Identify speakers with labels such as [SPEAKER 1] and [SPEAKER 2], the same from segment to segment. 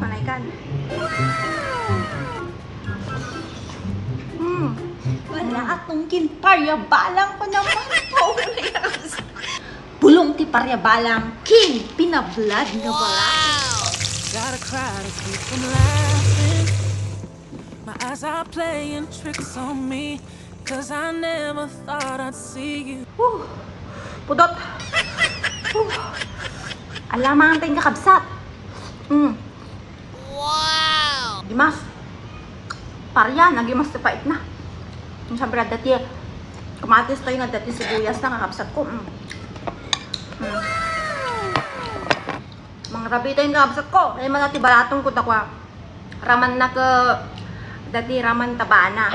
[SPEAKER 1] Malaikan. Wala atong kinparya balang ko naman po. Bulong ti parya balang king pinablad nga balang.
[SPEAKER 2] Gotta cry to keep from laughing. My eyes are playing tricks on me, 'cause I never thought I'd see you.
[SPEAKER 1] Pudot. Alamang tayong kakabsat.
[SPEAKER 2] Wow!
[SPEAKER 1] Gimas. Parya, nagimas na pait na. Siyempre, dati, kumatis tayo nga dati sibuyas na kakabsat ko. Mga rabi tayo nga kakabsat ko. Ay mga tibalatong ko takwa. Raman na ka, dati raman tabana.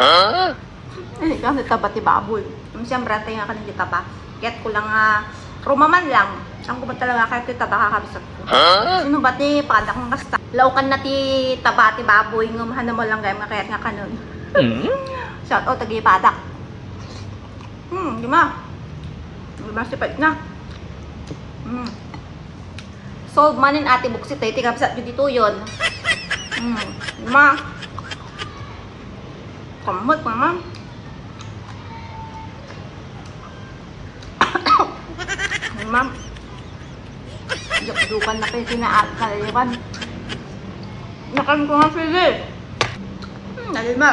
[SPEAKER 1] Ay, kasi taba ti baboy. Siyempre, tayo nga kanil taba. Kaya't ko lang, rumaman lang. Ang kumat talaga kahit ti taba kakabsat ko. Sino ba ti padak ng kasta? Laukan na ti taba ti baboy. Ngumahan mo lang gayam nga kaya't nga kanon. Shout out tagi padak. Gima. Gima si pait na. Solve manin ati buksit tayo. Tikabsat yun dito yun. Gima. Kamot mama. Gima. Dukan na kayo sinaat kalaliwan. Nakan ko nga sili. Nalima.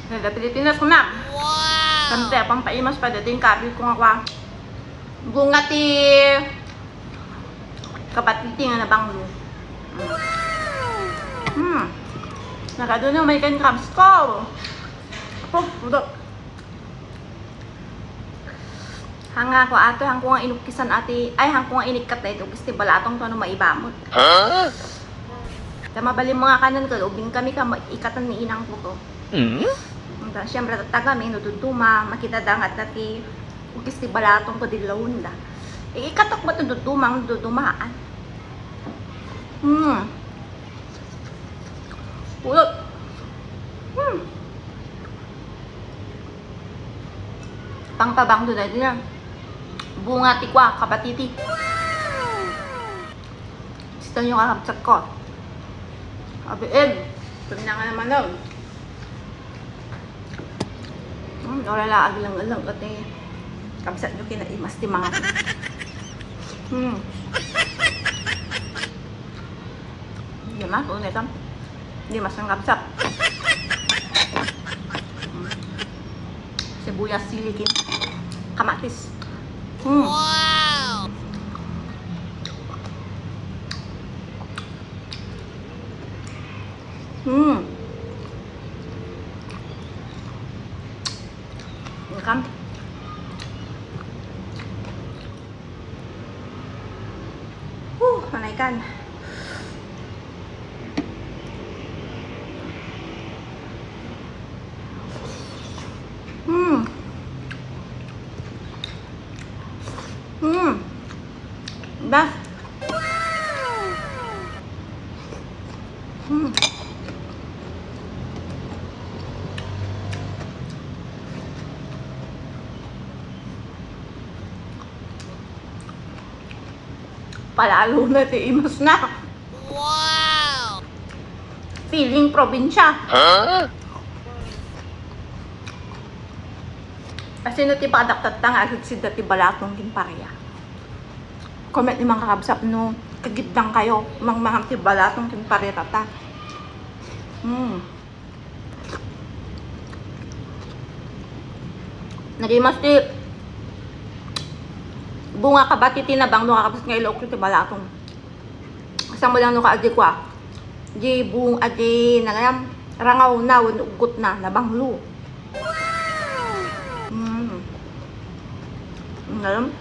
[SPEAKER 1] Sa Pilipinas ko na.
[SPEAKER 2] Wow!
[SPEAKER 1] Sante, pampaimas pa dating kapil ko nga kwa. Bunga ti kapatiti nga nabanglo. Nakado na may kan crabs ko. Budot. Hanga ko ato, hang ko nga inukisan ati, ay hang ko nga inikat na ito, gusto balatong to ano maibamot. Tama bali mga kanan ko, ubing kami ka ikatan ni inang ko to. Siyempre tataga may nududuma, makita dangat dati, gusto balatong ko dilawon da. Ikatok ba ito dudumang dudumaan? Ulot. Pangtabang doon na din. Bunga tikwa, kapatiti. Gusto nyo kakabsat ko. Abiin. Sabi na nga naman lang. Wala aglang-alang kasi kabsat nyo kinaimas ti mga. Hindi mas, unay kam. Hindi mas ang kabsat. Sibuyas, silikin, kamatis.
[SPEAKER 2] Wow!
[SPEAKER 1] Kam. Malaikan. Bas. Palalo na ti imas na.
[SPEAKER 2] Wow!
[SPEAKER 1] Feeling probinsya. Kasi no ti padaktat nga agad si dati balatong kinparya. Comment ni mga kakabsap no, kagitdang kayo, mga ti balatong kinparya tata. Nagimas ti bunga kabati tinabang no kakabsat nga ilok ti balatong. Kasang mo lang no kaadi kwa. Di buong adi nagayam rangaw na ugot na nabanglo. Ngayon,